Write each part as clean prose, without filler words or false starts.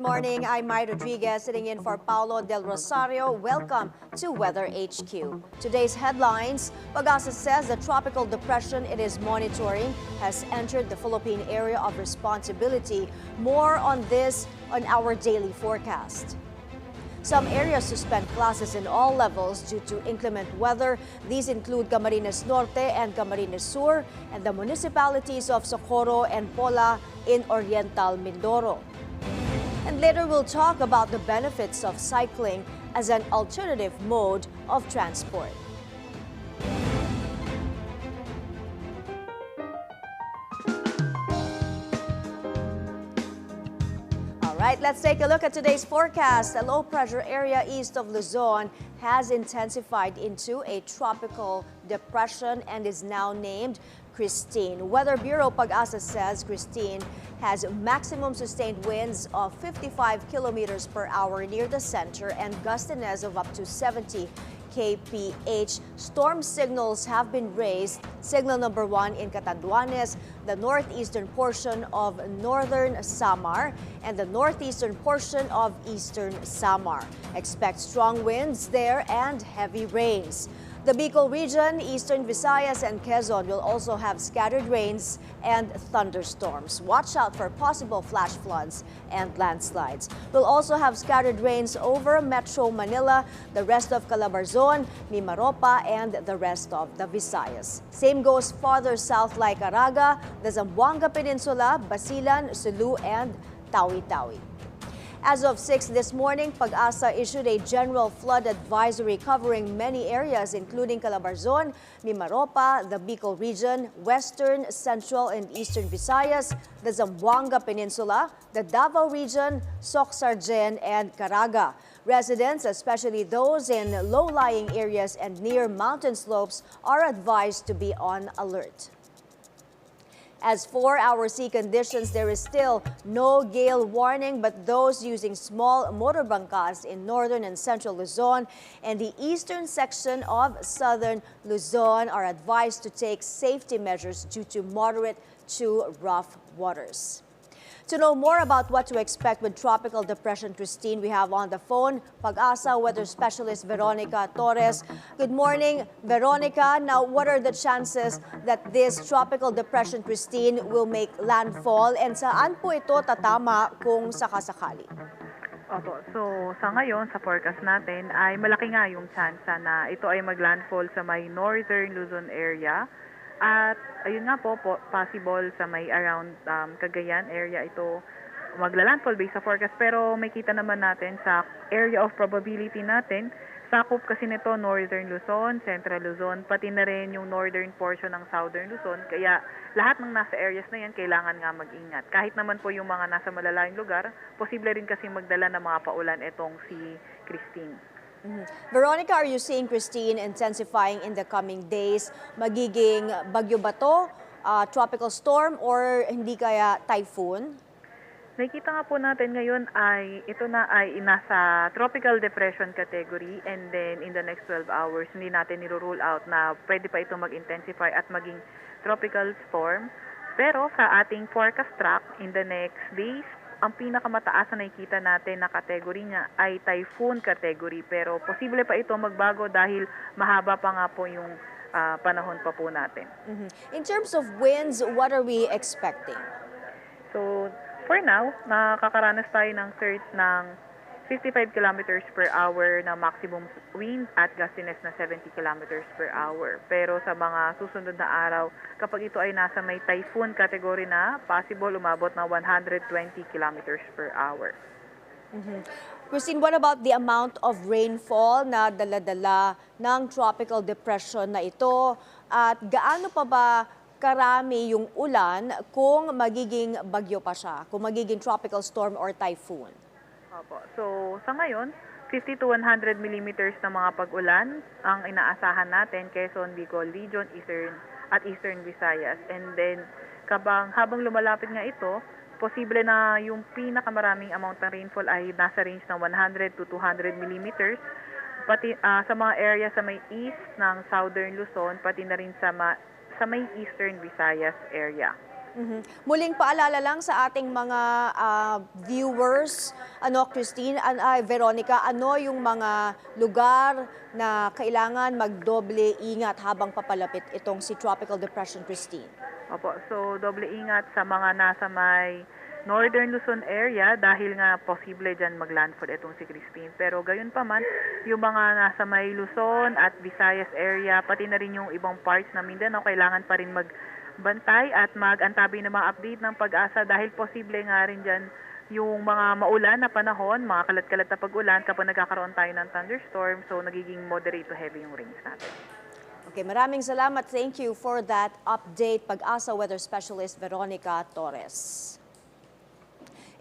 morning. I'm Mai Rodriguez sitting in for Paulo Del Rosario. Welcome to Weather HQ. Today's headlines: PAGASA says the tropical depression it is monitoring has entered the Philippine area of responsibility. More on this on our daily forecast. Some areas suspend classes in all levels due to inclement weather. These include Camarines Norte and Camarines Sur and the municipalities of Socorro and Pola in Oriental Mindoro. And later we'll talk about the benefits of cycling as an alternative mode of transport. Right, let's take a look at today's forecast. A low-pressure area east of Luzon has intensified into a tropical depression and is now named Christine. Weather Bureau PAGASA says Christine has maximum sustained winds of 55 kilometers per hour near the center and gustiness of up to 70 kph. Storm signals have been raised. Signal number 1 in Catanduanes, the northeastern portion of northern Samar, and the northeastern portion of eastern Samar. Expect strong winds there and heavy rains. The Bicol region, eastern Visayas, and Quezon will also have scattered rains and thunderstorms. Watch out for possible flash floods and landslides. We'll also have scattered rains over Metro Manila, the rest of Calabarzon, Mimaropa, and the rest of the Visayas. Same goes farther south like Caraga, the Zamboanga Peninsula, Basilan, Sulu, and Tawi-Tawi. As of 6 this morning, PAGASA issued a general flood advisory covering many areas including Calabarzon, Mimaropa, the Bicol region, western, central, and eastern Visayas, the Zamboanga Peninsula, the Davao region, Soc-Sargen, and Caraga. Residents, especially those in low-lying areas and near mountain slopes, are advised to be on alert. As for our sea conditions, there is still no gale warning, but those using small motor bangkas in northern and central Luzon and the eastern section of southern Luzon are advised to take safety measures due to moderate to rough waters. To know more about what to expect with Tropical Depression Christine, we have on the phone PAGASA weather specialist Veronica Torres. Good morning, Veronica. Now, what are the chances that this Tropical Depression Christine will make landfall and saan po ito tatama kung sakasakali? Opo. So, sa ngayon, sa forecast natin, ay malaki nga yung chance na ito ay maglandfall sa may northern Luzon area. At ayun nga po, possible sa may around Cagayan area ito maglalandfall based sa forecast. Pero may kita naman natin sa area of probability natin, sakop kasi nito northern Luzon, central Luzon, pati na rin yung northern portion ng southern Luzon. Kaya lahat ng nasa areas na yan, kailangan nga mag-ingat. Kahit naman po yung mga nasa malalayong lugar, posible rin kasi magdala ng mga paulan itong si Christine. Veronica, are you seeing Christine intensifying in the coming days? Magiging bagyo ba to, tropical storm, or hindi kaya typhoon? Nakikita nga po natin ngayon ay ito na ay nasa tropical depression category, and then in the next 12 hours hindi natin niro-rule out na pwede pa ito mag-intensify at maging tropical storm. Pero sa ating forecast track in the next days, ang pinakamataas na nakikita natin na category niya ay typhoon category, pero posible pa ito magbago dahil mahaba pa nga po yung panahon pa po natin. In terms of winds, what are we expecting? So, for now, nakakaranas tayo ng surge ng 55 kilometers per hour na maximum wind at gustiness na 70 kilometers per hour. Pero sa mga susunod na araw, kapag ito ay nasa may typhoon category na, possible umabot ng 120 kilometers per hour. Christine, what about the amount of rainfall na dala-dala ng tropical depression na ito? At gaano pa ba karami yung ulan kung magiging bagyo pa siya, kung magiging tropical storm or typhoon? Opo. So, sa ngayon, 50 to 100 millimeters na mga pag-ulan ang inaasahan natin, Quezon, Bicol Region, Eastern Visayas. And then, habang lumalapit nga ito, posible na yung pinakamaraming amount ng rainfall ay nasa range ng 100 to 200 millimeters. Pati sa mga area sa may east ng southern Luzon, pati na rin sa may eastern Visayas area. Muling paalala lang sa ating mga viewers, Christine, Veronica, ano yung mga lugar na kailangan magdoble ingat habang papalapit itong si Tropical Depression Christine? Opo, so doble ingat sa mga nasa may Northern Luzon area dahil nga posible dyan mag-landfall itong si Christine. Pero gayon pa man, yung mga nasa may Luzon at Visayas area, pati na rin yung ibang parts na Mindanao, kailangan pa rin magbantay at mag-antabi ng mga update ng PAGASA dahil posible nga rin dyan yung mga maulan na panahon, mga kalat-kalat na pag-ulan kapag nagkakaroon tayo ng thunderstorm, so nagiging moderate to heavy yung rains natin. Okay, maraming salamat. Thank you for that update, PAGASA Weather Specialist Veronica Torres.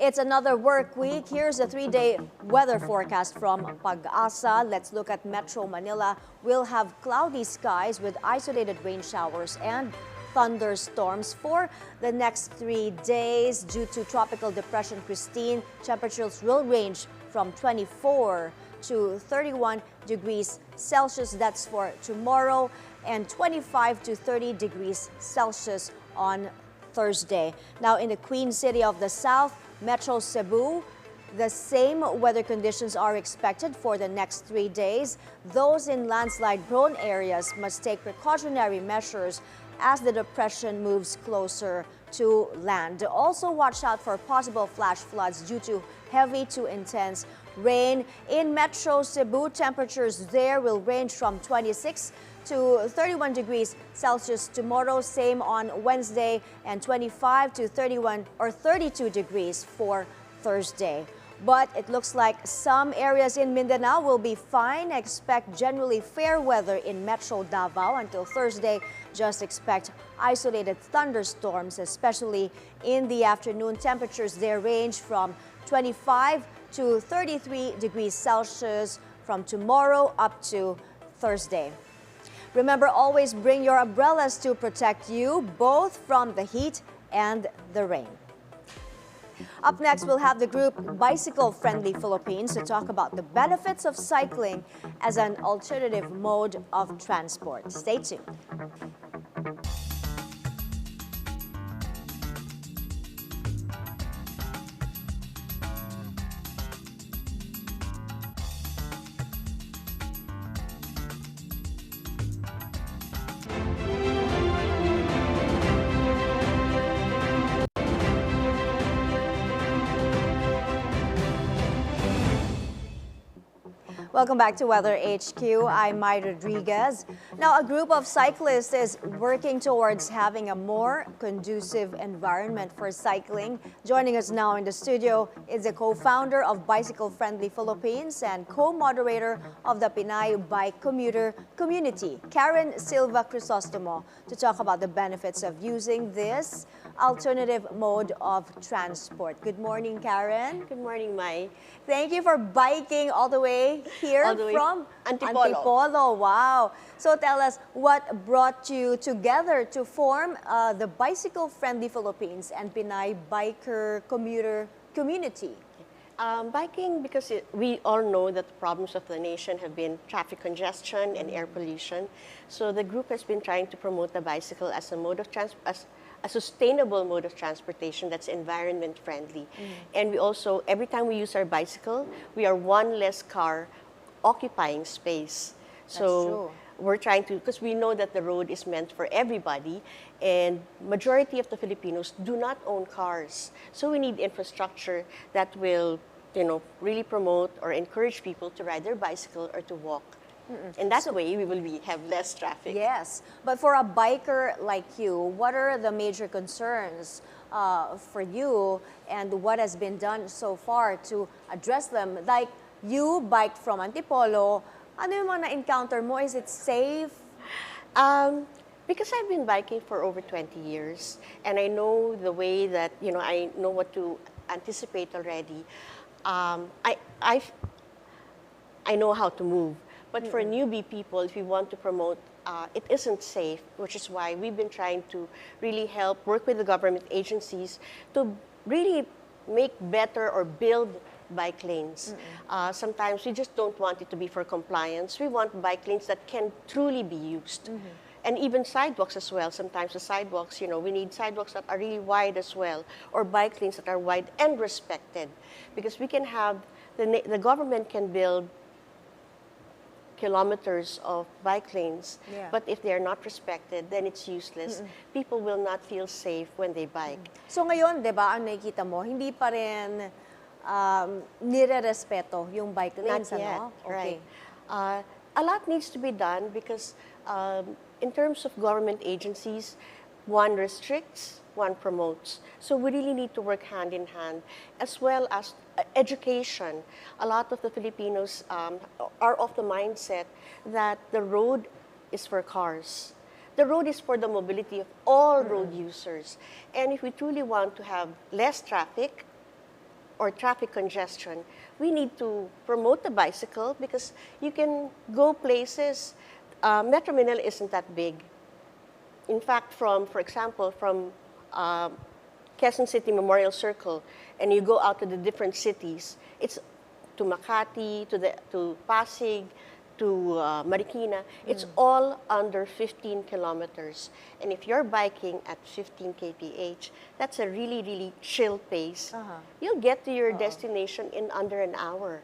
It's another work week. Here's a 3-day weather forecast from PAGASA. Let's look at Metro Manila. We'll have cloudy skies with isolated rain showers and thunderstorms for the next 3 days. Due to Tropical Depression Christine, temperatures will range from 24 to 31 degrees Celsius. That's for tomorrow, and 25 to 30 degrees Celsius on Thursday. Now in the Queen City of the South, Metro Cebu, the same weather conditions are expected for the next 3 days. Those in landslide-prone areas must take precautionary measures as the depression moves closer to land. Also watch out for possible flash floods due to heavy to intense rain. In Metro Cebu, temperatures there will range from 26 to 31 degrees Celsius tomorrow, same on Wednesday, and 25 to 31 or 32 degrees for Thursday. But it looks like some areas in Mindanao will be fine. Expect generally fair weather in Metro Davao until Thursday. Just expect isolated thunderstorms, especially in the afternoon. Temperatures there range from 25 to 33 degrees Celsius from tomorrow up to Thursday. Remember, always bring your umbrellas to protect you both from the heat and the rain. Up next, we'll have the group Bicycle Friendly Philippines to talk about the benefits of cycling as an alternative mode of transport. Stay tuned. Welcome back to Weather HQ. I'm Mai Rodriguez. Now, a group of cyclists is working towards having a more conducive environment for cycling. Joining us now in the studio is the co-founder of Bicycle Friendly Philippines and co-moderator of the Pinay Bike Commuter Community, Karen Silva Crisostomo, to talk about the benefits of using this alternative mode of transport. Good morning, Karen. Good morning, Mai. Thank you for biking all the way here from Antipolo. Wow. So tell us, what brought you together to form the Bicycle Friendly Philippines and Pinay Biker Commuter Community? Biking, because we all know that the problems of the nation have been traffic congestion and air pollution. So the group has been trying to promote the bicycle as a mode of a sustainable mode of transportation that's environment friendly. And we also, every time we use our bicycle, we are one less car occupying space. So we're trying to, because we know that the road is meant for everybody, and majority of the Filipinos do not own cars. So we need infrastructure that will, really promote or encourage people to ride their bicycle or to walk. And that way, we will have less traffic. Yes, but for a biker like you, what are the major concerns for you, and what has been done so far to address them? Like, you biked from Antipolo, ano yung mga na-encounter mo? Is it safe? Because I've been biking for over 20 years, and I know the way that, I know what to anticipate already. I know how to move. But for newbie people, if we want to promote, it isn't safe, which is why we've been trying to really work with the government agencies to really make better or build bike lanes. Sometimes we just don't want it to be for compliance. We want bike lanes that can truly be used. And even sidewalks as well. Sometimes the sidewalks, we need sidewalks that are really wide as well, or bike lanes that are wide and respected. Because we can have, the government can build kilometers of bike lanes, but if they are not respected, then it's useless. People will not feel safe when they bike. So ngayon, di ba, ang nakikita mo, hindi pa rin nire-respeto yung bike lanes, Not yet, ano? right. A lot needs to be done because in terms of government agencies, one restricts, one promotes. So we really need to work hand in hand, as well as education. A lot of the Filipinos are of the mindset that the road is for cars. The road is for the mobility of all road users. And if we truly want to have less traffic or traffic congestion, we need to promote the bicycle because you can go places. Metro Manila isn't that big. In fact, for example, from Quezon City Memorial Circle, and you go out to the different cities, it's to Makati, to Pasig, to Marikina, it's all under 15 kilometers. And if you're biking at 15 kph, that's a really, really chill pace. You'll get to your destination in under an hour.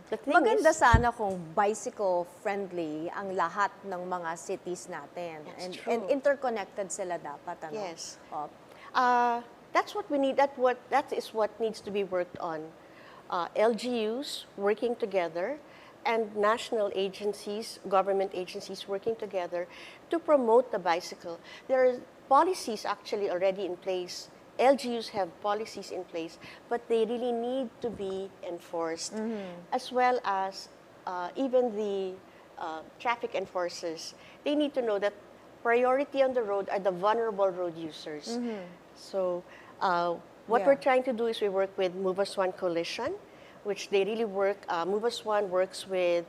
The thing Maganda is, sana kung bicycle-friendly ang lahat ng mga cities natin. That's And true. interconnected sila dapat, ano? Yes. Oh. That's what we need. That is what needs to be worked on. LGUs working together, and national agencies, government agencies working together to promote the bicycle. There are policies actually already in place. LGUs have policies in place, but they really need to be enforced, as well as even the traffic enforcers. They need to know that priority on the road are the vulnerable road users. So what we're trying to do is we work with Move As One Coalition, which they really work. Move As One works with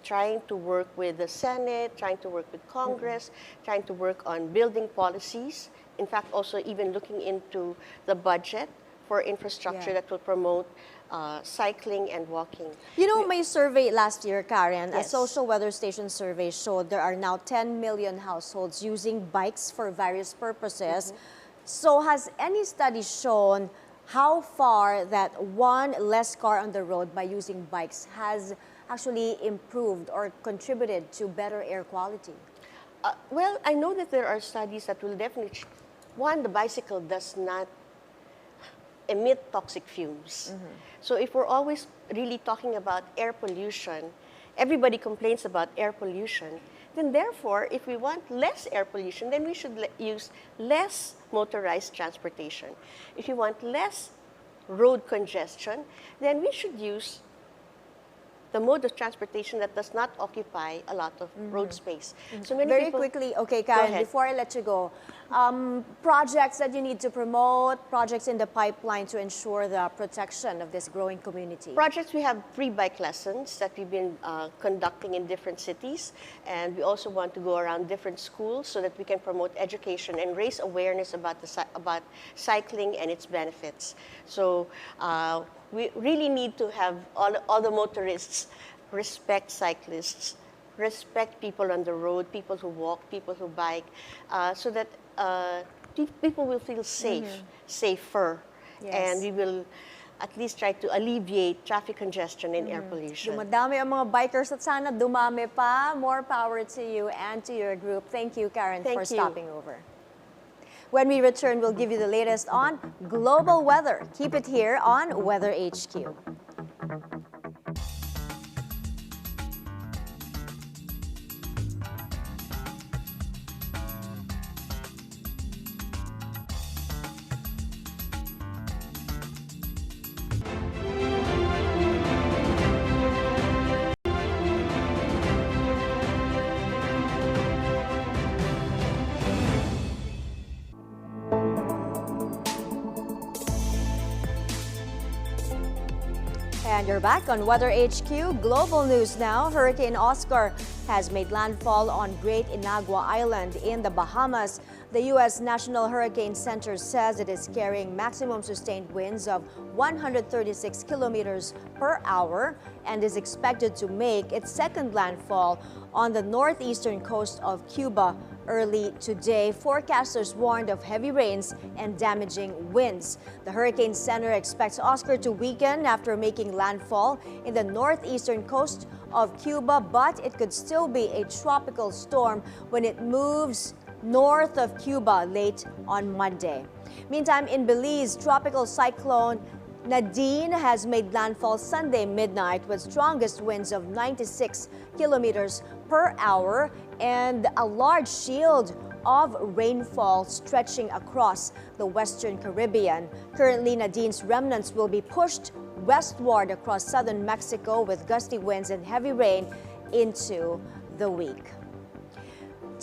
trying to work with the Senate, trying to work with Congress, trying to work on building policies. In fact, also even looking into the budget for infrastructure that will promote cycling and walking. You know, my survey last year, Karen, a Yes. social weather station survey showed there are now 10 million households using bikes for various purposes. So has any study shown how far that one less car on the road by using bikes has actually improved or contributed to better air quality? Well, I know that there are studies that will definitely, one, the bicycle does not emit toxic fumes. So if we're always really talking about air pollution, everybody complains about air pollution, then therefore, if we want less air pollution, then we should use less motorized transportation. If you want less road congestion, then we should use the mode of transportation that does not occupy a lot of road space. So many Very people, quickly, okay, Karen, ahead. before I let you go, projects that you need to promote, projects in the pipeline to ensure the protection of this growing community. Projects, we have free bike lessons that we've been conducting in different cities, and we also want to go around different schools so that we can promote education and raise awareness about about cycling and its benefits. So we really need to have all the motorists respect cyclists, respect people on the road, people who walk, people who bike, so that people will feel safe, safer, Yes. and we will at least try to alleviate traffic congestion and air pollution. Dumadami ang mga bikers at sana dumami pa. More power to you and to your group. Thank you, Karen, Thank for you. stopping over. When we return, we'll give you the latest on global weather. Keep it here on Weather HQ. And you're back on Weather HQ. Global news now. Hurricane Oscar has made landfall on Great Inagua Island in the Bahamas. The U.S. National Hurricane Center says it is carrying maximum sustained winds of 136 kilometers per hour and is expected to make its second landfall on the northeastern coast of Cuba early today. Forecasters warned of heavy rains and damaging winds. The Hurricane Center expects Oscar to weaken after making landfall in the northeastern coast of Cuba, but it could still be a tropical storm when it moves north of Cuba late on Monday. Meantime, in Belize, tropical cyclone Nadine has made landfall Sunday midnight with strongest winds of 96 kilometers per hour and a large shield of rainfall stretching across the Western Caribbean. Currently, Nadine's remnants will be pushed westward across southern Mexico with gusty winds and heavy rain into the week.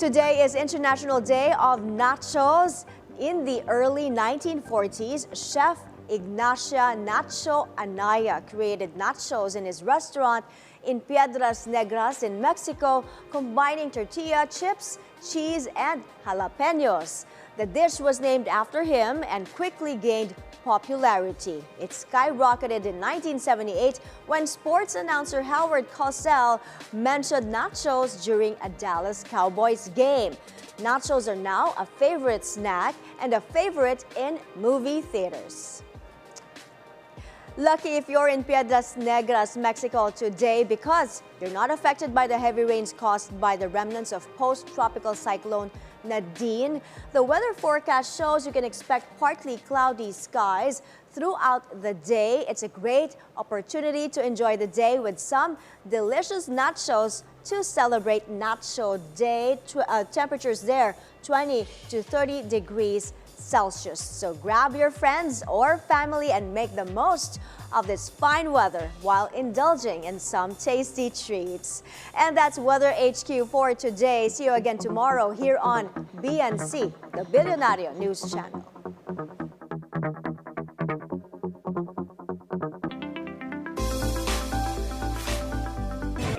Today is International Day of Nachos. In the early 1940s, Chef Ignacio Nacho Anaya created nachos in his restaurant in Piedras Negras in Mexico, combining tortilla, chips, cheese, and jalapenos. The dish was named after him and quickly gained popularity. It skyrocketed in 1978 when sports announcer Howard Cosell mentioned nachos during a Dallas Cowboys game. Nachos are now a favorite snack and a favorite in movie theaters. Lucky if you're in Piedras Negras, Mexico today because you're not affected by the heavy rains caused by the remnants of post-tropical cyclone Nadine. The weather forecast shows you can expect partly cloudy skies throughout the day. It's a great opportunity to enjoy the day with some delicious nachos to celebrate Nacho Day. Temperatures there 20 to 30 degrees Celsius. So grab your friends or family and make the most of this fine weather while indulging in some tasty treats. And that's Weather HQ for today. See you again tomorrow here on BNC, the Billionario News Channel.